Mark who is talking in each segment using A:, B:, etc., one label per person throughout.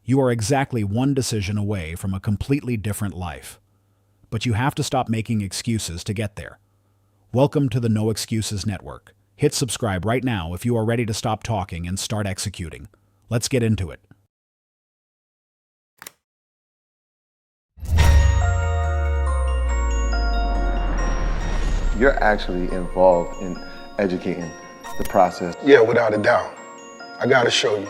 A: You are exactly one decision away from a completely different life. But you have to stop making excuses to get there. Welcome to the No Excuses Network. Hit subscribe right now if you are ready to stop talking and start executing. Let's get into it.
B: You're actually involved in educating the process.
C: Yeah, without a doubt. I gotta show you.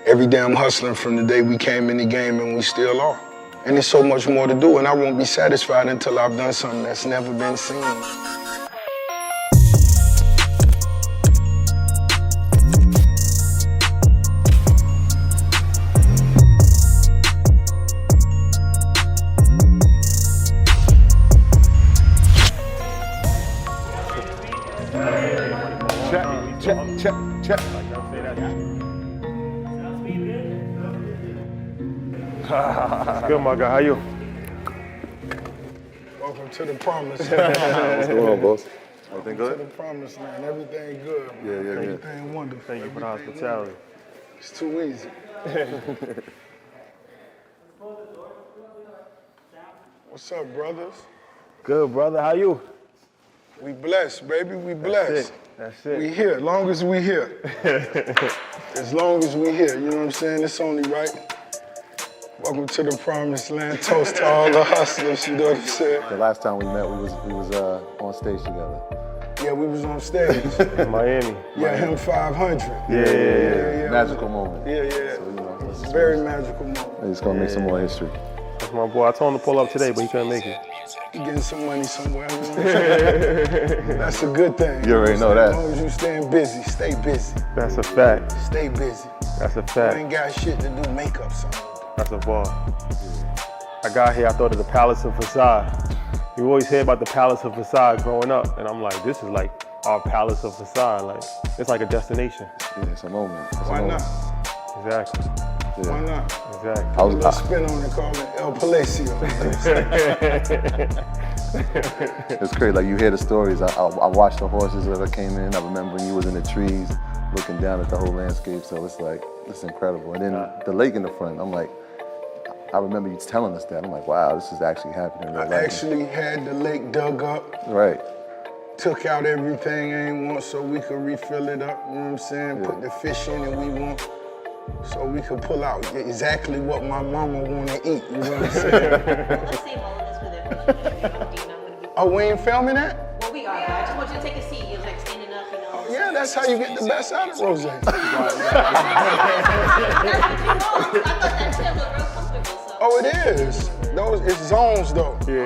C: Every day I'm hustling from the day we came in the game, and we still are. And there's so much more to do, and I won't be satisfied until I've done something that's never been seen.
B: Check.
D: Good, my guy. How you?
C: Welcome to the promised land.
B: What's going on, boss? Everything
C: To
B: good?
C: the promised land. Everything good.
B: Yeah.
C: Everything wonderful.
D: Thank you for the
C: Everything
D: hospitality.
C: wonderful. It's too easy. What's up, brothers?
D: Good, brother. How you?
C: We blessed, baby. We blessed.
D: That's it.
C: We here, long as we here. As long as we here, you know what I'm saying? It's only right. Welcome to the promised land. Toast to all the hustlers, you know what I'm saying?
B: The last time we met, we was on stage together.
C: Yeah, we was on stage.
D: In Miami.
C: Yeah, him 500.
D: Yeah.
B: Magical moment.
C: Yeah.
B: So, you know,
C: It's a very magical moment.
B: it's gonna make some more history.
D: That's my boy. I told him to pull up today, but he couldn't make it.
C: You getting some money somewhere, you know what I'm saying? That's a good thing.
B: You already know that.
C: As long as you staying busy, stay busy.
D: That's a fact.
C: Stay busy.
D: That's a
C: You
D: fact.
C: ain't got shit to do, make up something.
D: That's a bar. I got here, I thought of the Palace of Versailles. You always hear about the Palace of Versailles growing up, and I'm like, this is like our Palace of Versailles. Like, it's like a destination.
B: Yeah, it's a moment. It's a
C: Why
B: moment.
C: not?
D: Exactly.
B: Yeah.
C: Why not?
D: Exactly.
B: I
C: A little
B: was,
C: spin on it, call it El Palacio.
B: it's crazy. Like you hear the stories. I watched the horses as I came in. I remember when you was in the trees, looking down at the whole landscape. So it's like it's incredible. And then the lake in the front. I'm like, I remember you telling us that. I'm like, wow, this is actually happening in real
C: I
B: life.
C: actually had the lake dug up,
B: Right.
C: took out everything I ain't want so we could refill it up, you know what I'm saying?
B: Yeah.
C: Put the fish in that we want so we could pull out exactly what my mama wanna eat, you know what I'm saying?
E: Just save all of this for the interview. Do you not want to be?
C: Oh, we ain't filming that?
E: Well, we are, but I just want you to take a seat. You're like standing up, you know.
C: Yeah, that's how you get the best out of Rose.
E: That's what you want. I thought that chair looked real comfortable, so.
C: Oh, it is. It's zones though.
D: Yeah.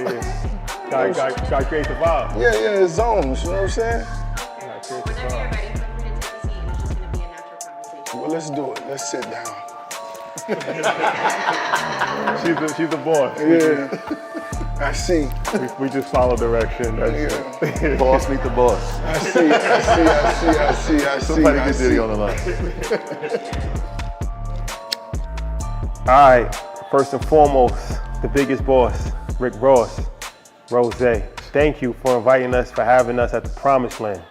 D: Gotta create the vibe.
C: Yeah, it's zones, you know what I'm saying?
D: Gotta create the
E: Whenever you're
D: vibe.
E: ready, feel free to take a seat. It's just going to be a natural conversation.
C: Well, let's do it. Let's sit down.
D: She's the boss.
C: Yeah. I see.
D: We just follow direction. That's
C: Yeah.
D: it.
B: Boss meet the boss.
C: I see.
B: Somebody
C: I
B: get
C: see.
B: Diddy on the line.
D: All right, first and foremost, the biggest boss, Rick Ross, Rose. Thank you for inviting us, for having us at the Promised Land.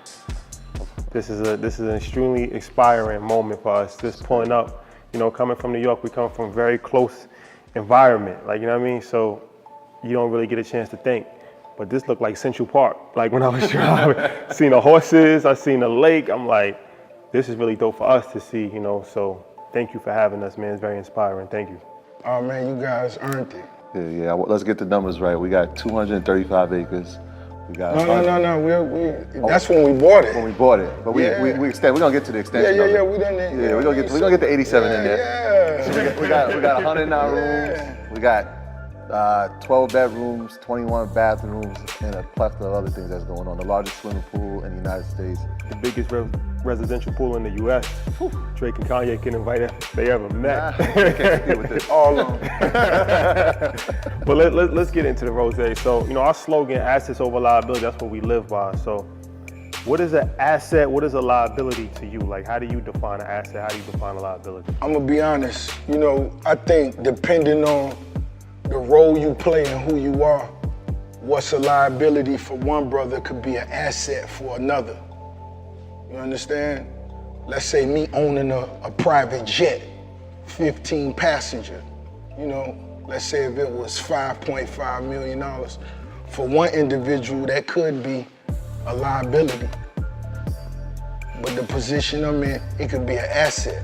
D: This is an extremely inspiring moment for us. Just pulling up, you know, coming from New York, we come from a very close environment, like, you know what I mean? So you don't really get a chance to think. But this looked like Central Park. Like when I was driving, seen the horses, I seen the lake. I'm like, this is really dope for us to see, you know. So thank you for having us, man. It's very inspiring. Thank you.
C: Oh man, you guys earned it.
B: Yeah. Let's get the numbers right. We got 235 acres. We got.
C: No. That's when we bought it.
B: When we bought it, but we extend. We're gonna get to the extension. of it.
C: We done it.
B: Yeah, we're gonna get the 87 in there.
C: Yeah.
B: We got 109 rooms. We got 12 bedrooms, 21 bathrooms, and a plethora of other things that's going on. The largest swimming pool in the United States.
D: The biggest residential pool in the U.S. Drake and Kanye can invite if they ever met.
B: They can't compete with this.
C: All of them.
D: But let's get into the Rose. So, you know, our slogan, assets over liability, that's what we live by. So what is an asset? What is a liability to you? Like, how do you define an asset? How do you define a liability?
C: I'm gonna be honest. You know, I think depending on the role you play and who you are, what's a liability for one brother could be an asset for another. You understand? Let's say me owning a private jet 15 passenger. You know, let's say if it was $5.5 million, for one individual, that could be a liability. But the position I'm in, it could be an asset.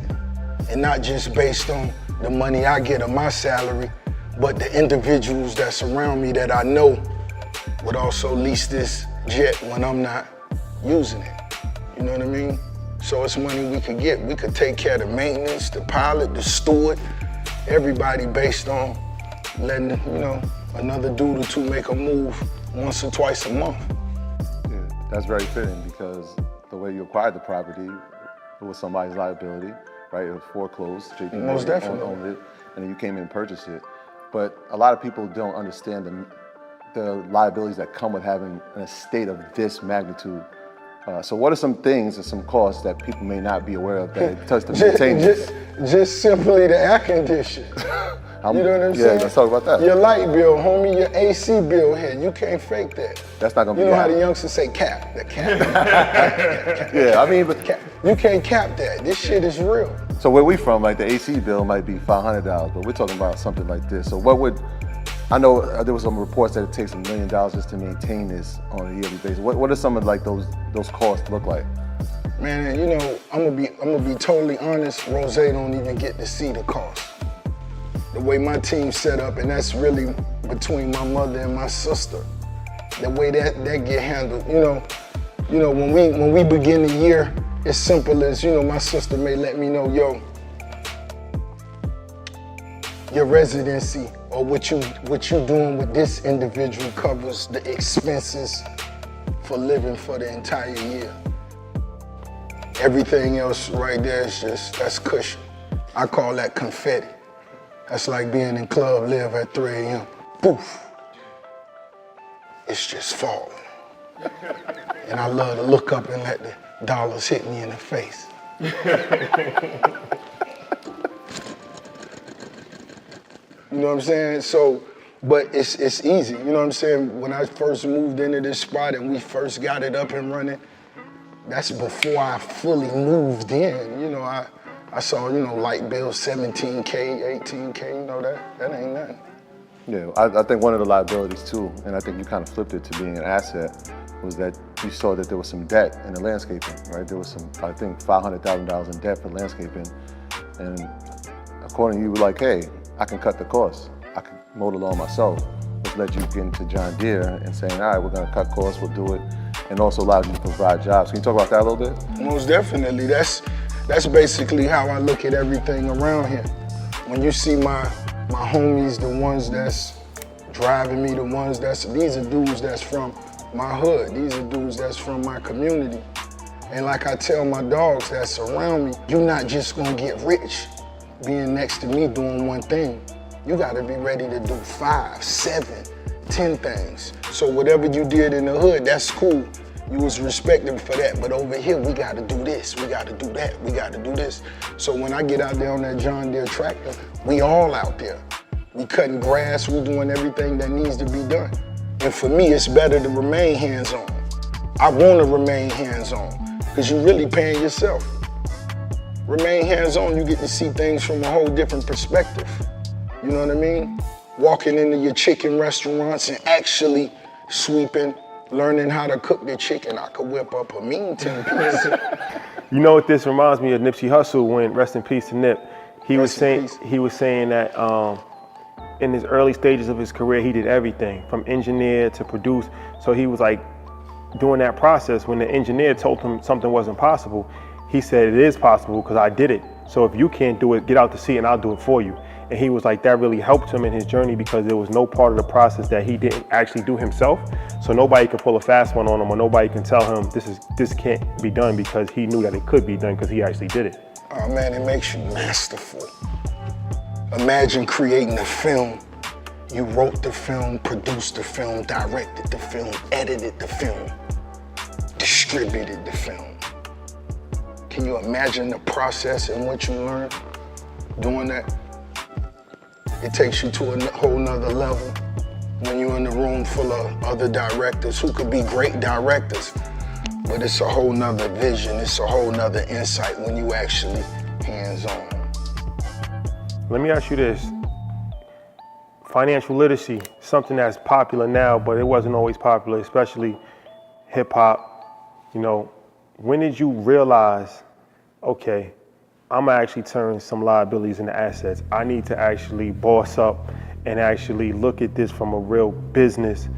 C: And not just based on the money I get of my salary, but the individuals that's around me that I know would also lease this jet when I'm not using it. You know what I mean? So it's money we could get. We could take care of the maintenance, the pilot, the steward, everybody based on letting, you know, another dude or two make a move once or twice a month.
B: Yeah, that's very fitting because the way you acquired the property, it was somebody's liability, right? It was foreclosed. JP
C: Most definitely.
B: owned it, and then you came in and purchased it. But a lot of people don't understand the liabilities that come with having an estate of this magnitude. So what are some things and some costs that people may not be aware of that it takes to maintain this?
C: Just simply the air condition. You know what I'm saying?
B: Yeah, let's talk about that.
C: Your light bill, homie, your AC bill here, you can't fake that.
B: That's not gonna
C: You
B: be
C: know how the
B: happening.
C: youngsters say cap, the cap.
B: Yeah, I mean, but
C: Cap. You can't cap that. This shit is real.
B: so where we from, like the AC bill might be $500, but we're talking about something like this. So what would, I know there was some reports that it takes $1 million just to maintain this on a yearly basis. What are some of like those costs look like?
C: Man, you know, I'm gonna be totally honest, Rose don't even get to see the cost. The way my team's set up, and that's really between my mother and my sister. The way that get handled, you know, when we begin the year, it's simple as, you know, my sister may let me know, yo, your residency or what you doing with this individual covers the expenses for living for the entire year. Everything else right there is just, that's cushion. I call that confetti. That's like being in Club Live at 3 a.m. Poof. It's just falling. And I love to look up and let the dollars hit me in the face. You know what I'm saying? So, but it's easy, you know what I'm saying? When I first moved into this spot and we first got it up and running, that's before I fully moved in. You know, I saw, you know, light bills, 17K, 18K, you know, that ain't nothing.
B: Yeah, I think one of the liabilities too, and I think you kind of flipped it to being an asset, was that you saw that there was some debt in the landscaping, right? There was some, I think, $500,000 in debt for landscaping. And according to you, you were like, hey, I can cut the costs. I can mow the lawn myself, which led you to get into John Deere and saying, all right, we're gonna cut costs, we'll do it, and also allowed you to provide jobs. Can you talk about that a little bit?
C: Most definitely. That's basically how I look at everything around here. When you see my homies, the ones that's driving me, these are dudes that's from my hood. These are dudes that's from my community. And like I tell my dogs that's around me, you're not just gonna get rich being next to me doing one thing. You gotta be ready to do 5, 7, 10 things. So whatever you did in the hood, that's cool. You was respected for that, but over here, we gotta do this, we gotta do that, we gotta do this. So when I get out there on that John Deere tractor, we all out there. We cutting grass, we doing everything that needs to be done. And for me, it's better to remain hands-on. I wanna remain hands-on, because you're really paying yourself. Remain hands-on, you get to see things from a whole different perspective. You know what I mean? Walking into your chicken restaurants and actually sweeping, learning how to cook the chicken. I could whip up a mean 10 piece.
D: You know what this reminds me of? Nipsey Hussle, when, rest in peace to Nip, he was saying that in his early stages of his career, he did everything from engineer to produce. So he was like, during that process, when the engineer told him something wasn't possible, he said, it is possible because I did it. So if you can't do it, get out to sea and I'll do it for you. And he was like, that really helped him in his journey because there was no part of the process that he didn't actually do himself. So nobody could pull a fast one on him, or nobody can tell him this can't be done, because he knew that it could be done because he actually did it.
C: Oh man, it makes you masterful. Imagine creating a film. You wrote the film, produced the film, directed the film, edited the film, distributed the film. Can you imagine the process and what you learned doing that? It takes you to a whole nother level when you're in the room full of other directors who could be great directors, but it's a whole nother vision, it's a whole nother insight when you actually hands-on.
D: Let me ask you this. Financial literacy, something that's popular now, but it wasn't always popular, especially hip hop. You know, when did you realize, okay, I'm gonna actually turn some liabilities into assets. I need to actually boss up and actually look at this from a real business,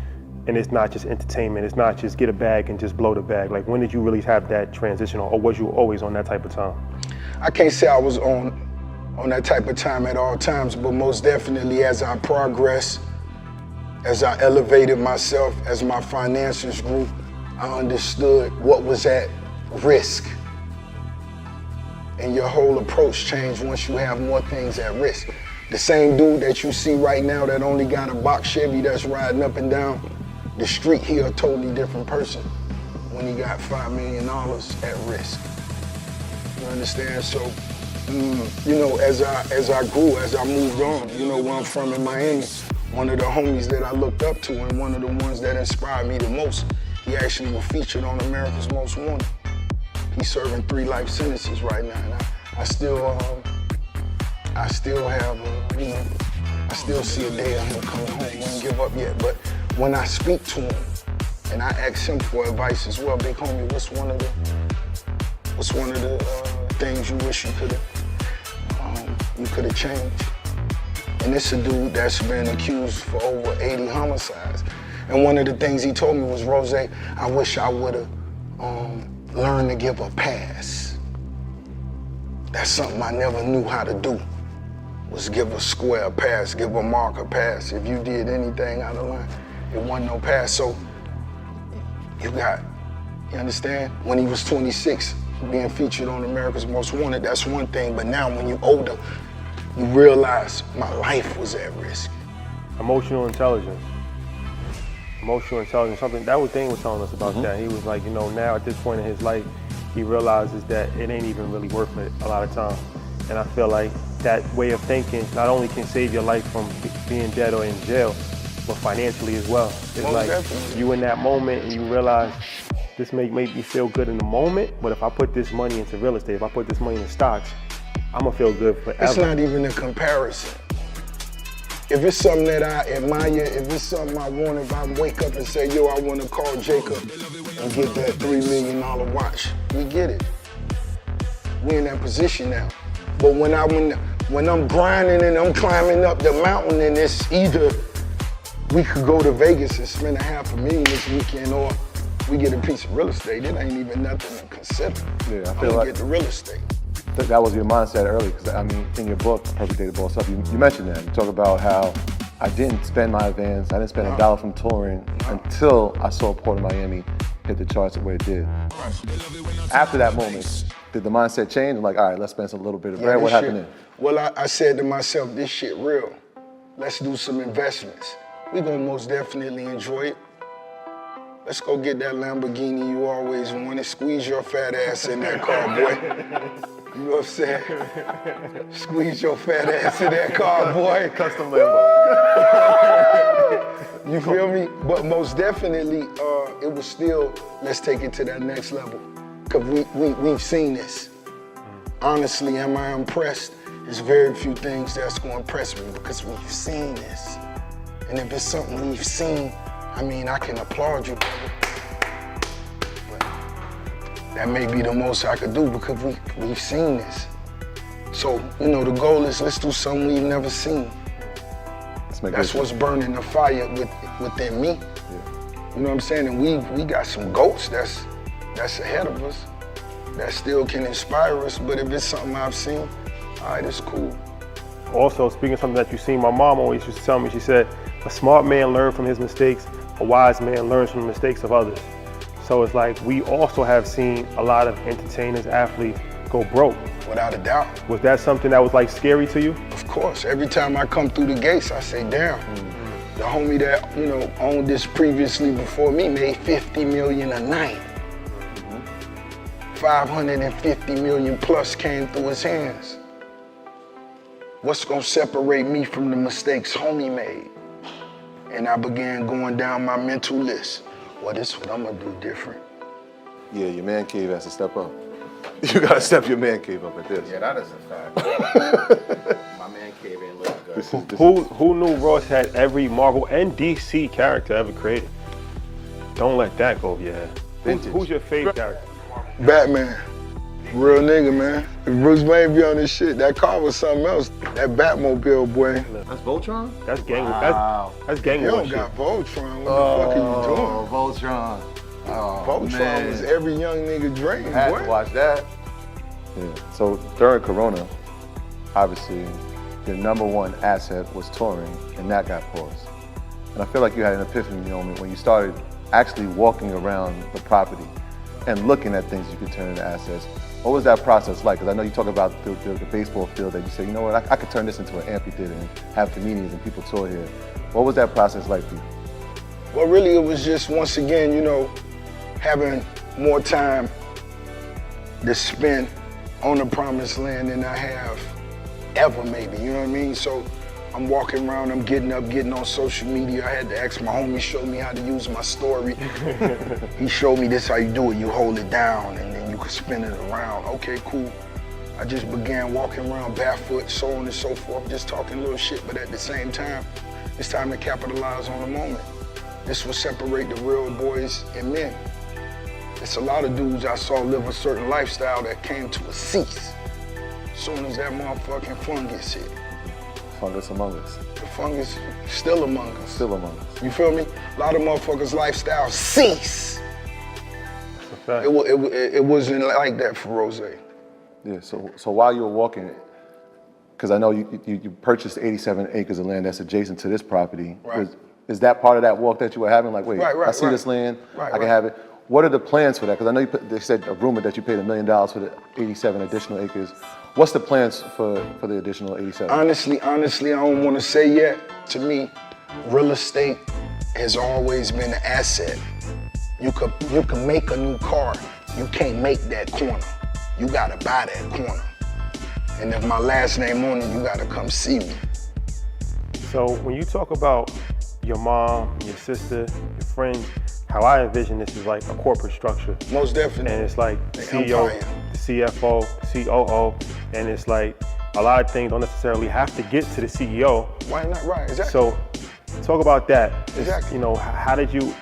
D: and it's not just entertainment. It's not just get a bag and just blow the bag. Like, when did you really have that transition, or was you always on that type of time?
C: I can't say I was on that type of time at all times, but most definitely as I progressed, as I elevated myself, as my finances grew, I understood what was at risk. And your whole approach changed once you have more things at risk. The same dude that you see right now that only got a box Chevy that's riding up and down the street, he a totally different person when he got $5 million at risk. You understand? So, you know, as I grew, as I moved on, you know, where I'm from in Miami, one of the homies that I looked up to and one of the ones that inspired me the most, he actually was featured on America's Most Wanted. He's serving 3 life sentences right now, and I still have, you know, I still see a day of him coming home. He won't give up yet. But when I speak to him, and I ask him for advice as well, big homie, what's one of the things you wish you could have changed? And it's a dude that's been accused for over 80 homicides. And one of the things he told me was, Rose, I wish I would have learned to give a pass. That's something I never knew how to do, was give a square pass, give a mark a pass. If you did anything out of line, it wasn't no pass. So you understand? When he was 26, being featured on America's Most Wanted, that's one thing, but now when you're older, you realize my life was at risk.
D: Emotional intelligence. Something that was Dane was telling us about that. He was like, you know, now at this point in his life, he realizes that it ain't even really worth it a lot of times. And I feel like that way of thinking not only can save your life from being dead or in jail, but financially as well. It's
C: Most
D: like
C: definitely.
D: you in that moment and you realize this may make me feel good in the moment, but if I put this money into real estate, if I put this money into stocks, I'm gonna feel good forever.
C: It's not even a comparison. If it's something that I admire, if it's something I want, if I wake up and say, yo, I want to call Jacob and get that $3 million watch, we get it. We in that position now. But when I'm grinding and I'm climbing up the mountain, and it's either we could go to Vegas and spend $500,000 this weekend, or we get a piece of real estate. It ain't even nothing to consider.
B: Yeah, I
C: I'm
B: feel
C: gonna
B: like
C: get the real estate.
B: that was your mindset early, because I mean, in your book, Perfect Day to Boss Up, you mentioned that. You talk about how I didn't spend my advance, I didn't spend $1 from touring until I saw Port of Miami hit the charts the way it did. After that moment, did the mindset change? Like, all right, let's spend a little bit of bread. What happened then?
C: Well, I said to myself, this shit real. Let's do some investments. We gonna most definitely enjoy it. Let's go get that Lamborghini you always wanted. Squeeze your fat ass in that car, boy. You know what I'm saying? Squeeze your fat ass in that car, boy.
B: Custom Lambo.
C: You feel me? But most definitely, it was still, let's take it to that next level. Because we've seen this. Honestly, am I impressed? There's very few things that's going to impress me because we've seen this. And if it's something we've seen, I mean, I can applaud you, brother. But that may be the most I could do because we've seen this. So, you know, the goal is let's do something we've never seen. That's what's burning the fire within me. Yeah. You know what I'm saying? And we got some goats that's ahead of us that still can inspire us. But if it's something I've seen, all right, it's cool.
D: Also, speaking of something that you've seen, my mom always used to tell me, she said, a smart man learns from his mistakes, a wise man learns from the mistakes of others. So it's like we also have seen a lot of entertainers, athletes go broke.
C: Without a doubt.
D: Was that something that was like scary to you?
C: Of course. Every time I come through the gates, I say, damn. The homie that, you know, owned this previously before me made $50 million a night. 550 million plus came through his hands. What's gonna separate me from the mistakes homie made? And I began going down my mental list. Well, this is what I'm gonna do different.
B: Yeah, your man cave has to step up. You gotta step your man cave up at this.
F: Yeah, that is a fact. My man cave ain't looking good.
D: Who knew Ross had every Marvel and DC character ever created? Don't let that go over your head. Who's your favorite character?
C: Batman. Real nigga, man. If Bruce Wayne be on this shit, that car was something else. That Batmobile, boy.
F: That's Voltron?
D: That's gang.
F: Wow.
D: That's gang
C: You
D: war
C: don't
D: shit.
C: got Voltron. What the fuck are you doing?
F: Voltron. Oh,
C: Voltron
F: man.
C: was every young nigga dream,
F: Had
C: boy.
F: to watch that.
B: Yeah. So during Corona, obviously, your number one asset was touring, and that got paused. And I feel like you had an epiphany moment when you started actually walking around the property and looking at things you could turn into assets. What was that process like? Because I know you talk about the baseball field that you say, you know what, I could turn this into an amphitheater and have comedians and people tour here. What was that process like for you?
C: Well, really, it was just, once again, you know, having more time to spend on the promised land than I have ever, maybe, you know what I mean? So I'm walking around, I'm getting up, getting on social media. I had to ask my homie, show me how to use my story. He showed me this how you do it. You hold it down and then you can spin it around. Okay, cool. I just began walking around barefoot, so on and so forth, just talking a little shit, but at the same time, it's time to capitalize on the moment. This will separate the real boys and men. It's a lot of dudes I saw live a certain lifestyle that came to a cease as soon as that motherfucking fungus hit.
B: Fungus among us.
C: The fungus still among us.
B: Still among us.
C: You feel me? A lot of motherfuckers' lifestyle cease. It wasn't like that for Rose.
B: Yeah, so while you were walking, because I know you purchased 87 acres of land that's adjacent to this property.
C: Right.
B: Is that part of that walk that you were having? Like, wait,
C: Right,
B: I see this land, I can have it. What are the plans for that? Because I know they said a rumor that you paid $1 million for the 87 additional acres. What's the plans for the additional 87?
C: Honestly, I don't want to say yet. To me, real estate has always been an asset. You can make a new car. You can't make that corner. You gotta buy that corner. And if my last name on it, you gotta come see me.
D: So when you talk about your mom, your sister, your friends, how I envision this is like a corporate structure.
C: Most definitely.
D: And it's like the
C: The
D: CEO,
C: empire.
D: the CFO, COO, and it's like a lot of things don't necessarily have to get to the CEO.
C: Why not? Right, exactly.
D: So talk about that.
C: Exactly.
D: You know, how did you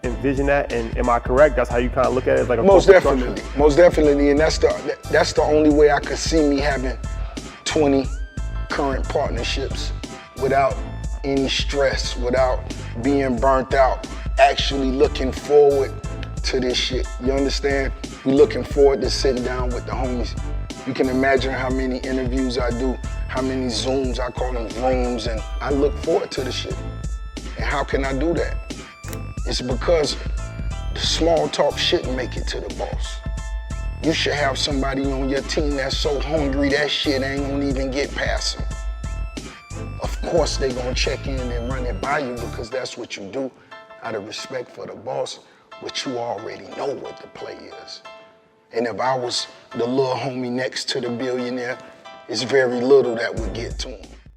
D: envision that? And am I correct? That's how you kind of look at it, like a
C: Most
D: corporate
C: definitely,
D: structure?
C: most definitely, and that's the only way I could see me having 20 current partnerships without any stress, without being burnt out, actually looking forward to this shit. You understand? We looking forward to sitting down with the homies. You can imagine how many interviews I do, how many Zooms, I call them rooms, and I look forward to the shit. And how can I do that? It's because the small talk shouldn't make it to the boss. You should have somebody on your team that's so hungry that shit ain't gonna even get past them. Of course they gonna check in and run it by you because that's what you do out of respect for the boss, but you already know what the play is. And if I was the little homie next to the billionaire, it's very little that would get to him.